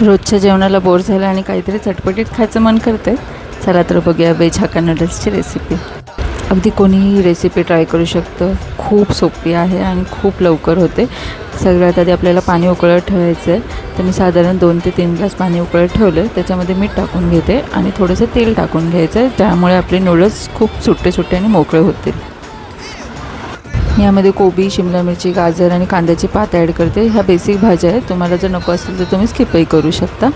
रोजच्या जेवणाला बोर झालं आणि काहीतरी चटपटीत खायचं मन करते. चला तर बघूया वेज हक्का नूडल्सची रेसिपी. अगदी कोणीही रेसिपी ट्राय करू शकतं. खूप सोपी आहे आणि खूप लवकर होते. सगळ्यात आधी आपल्याला पाणी उकळत ठेवायचं आहे. तर मी साधारण 2 ते 3 ग्लास पाणी उकळत ठेवलं. त्याच्यामध्ये मीठ टाकून घेते आणि थोडंसं तेल टाकून घ्यायचं आहे, त्यामुळे आपले नूडल्स खूप सुट्टे सुट्टे आणि मोकळे होतील. यामध्ये कोबी, शिमला मिरची, गाजर आणि कांद्याची पात ॲड करते. ह्या बेसिक भाज्या आहेत. तुम्हाला जर नको असतील तर तुम्ही स्किपही करू शकता.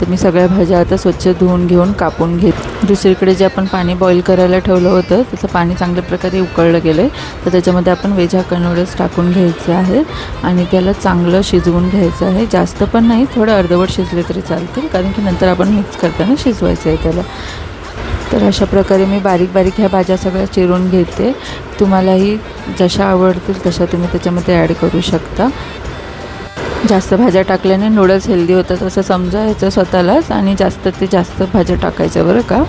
तर मी सगळ्या भाज्या आता स्वच्छ धुवून घेऊन कापून घेते. दुसरीकडे जे आपण पाणी बॉईल करायला ठेवलं होतं त्याचं पाणी चांगल्या प्रकारे उकळलं गेलं आहे. तर त्याच्यामध्ये आपण वेज हक्का नूडल्स टाकून घ्यायचे आहे आणि त्याला चांगलं शिजवून घ्यायचं आहे. जास्त पण नाही, थोडं अर्धवट शिजले तरी चालतील, कारण की नंतर आपण मिक्स करताना शिजवायचं आहे त्याला. तर अशा प्रकारे मी बारीक बारीक ह्या भाज्या सगळ्या चिरून घेते. तुम्हालाही जशा आवडतील तशा तुम्ही त्याच्यामध्ये ॲड करू शकता. जास्त भाज्या टाकल्याने नूडल्स हेल्दी होतात असं समजायचं स्वतःलाच, आणि जास्त भाज्या टाकायच्या बरं का.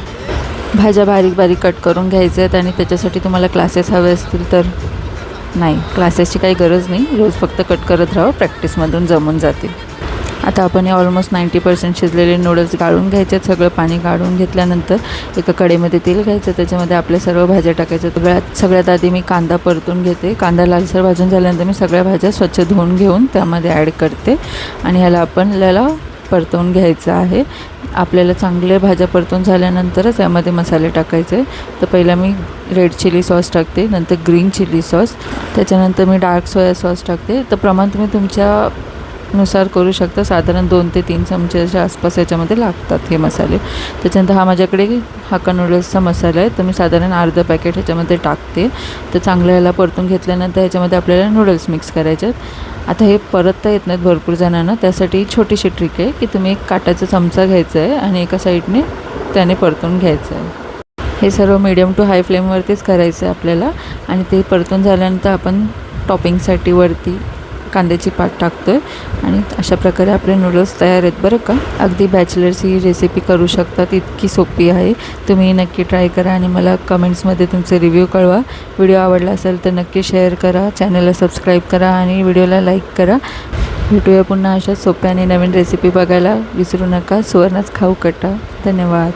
भाज्या बारीक बारीक कट करून घ्यायच्या आहेत आणि त्याच्यासाठी तुम्हाला क्लासेस हवे असतील तर नाही, क्लासेसची काही गरज नाही. रोज फक्त कट करत राहा, प्रॅक्टिसमधून जमून जातील. आता आपण हे ऑलमोस्ट 90% शिजलेले नूडल्स गाळून घ्यायचे. सगळं पाणी गाळून घेतल्यानंतर एका कढईमध्ये तेल घ्यायचं, त्याच्यामध्ये आपल्या सर्व भाज्या टाकायच्या. सगळ्यात आधी मी कांदा परतून घेते. कांदा लालसर भाजून झाल्यानंतर मी सगळ्या भाज्या स्वच्छ धुवून घेऊन त्यामध्ये ॲड करते आणि ह्याला परतवून घ्यायचं आहे. आपल्याला चांगले भाज्या परतून झाल्यानंतरच यामध्ये मसाले टाकायचे. तर पहिला मी रेड चिली सॉस टाकते, नंतर ग्रीन चिली सॉस, त्याच्यानंतर मी डार्क सोया सॉस टाकते. तर प्रमाण तुम्ही तुमच्या नुसार करू शकता. साधारण 2 ते 3 चमच्याच्या आसपास याच्यामध्ये लागतात हे मसाले. त्याच्यानंतर हा माझ्याकडे हक्का नूडल्सचा मसाला आहे, तर मी साधारण अर्धं पॅकेट ह्याच्यामध्ये टाकते. तर चांगलं ह्याला परतून घेतल्यानंतर ह्याच्यामध्ये आपल्याला नूडल्स मिक्स करायचे आहेत. आता हे परतता येत नाहीत भरपूर जणांना, त्यासाठी छोटीशी ट्रिक आहे की तुम्ही एक काटाचा चमचा घ्यायचा आहे आणि एका साईडने त्याने परतून घ्यायचं आहे. हे सर्व मीडियम टू हाय फ्लेमवरतीच करायचं आहे आपल्याला. आणि ते परतून झाल्यानंतर आपण टॉपिंगसाठी वरती कांद्याची पात टाकतो आहे आणि अशा प्रकारे आपले नूडल्स तयार आहेत बरं का. अगदी बॅचलर्स ही रेसिपी करू शकतात, इतकी सोपी आहे. तुम्ही नक्की ट्राय करा आणि मला कमेंट्समध्ये तुमचे रिव्ह्यू कळवा. व्हिडिओ आवडला असेल तर नक्की शेअर करा, चॅनलला सबस्क्राईब करा आणि व्हिडिओला लाईक करा. भेटूया पुन्हा अशा सोप्या आणि नवीन रेसिपी बघायला विसरू नका. सुवर्णच खाऊ कटा. धन्यवाद.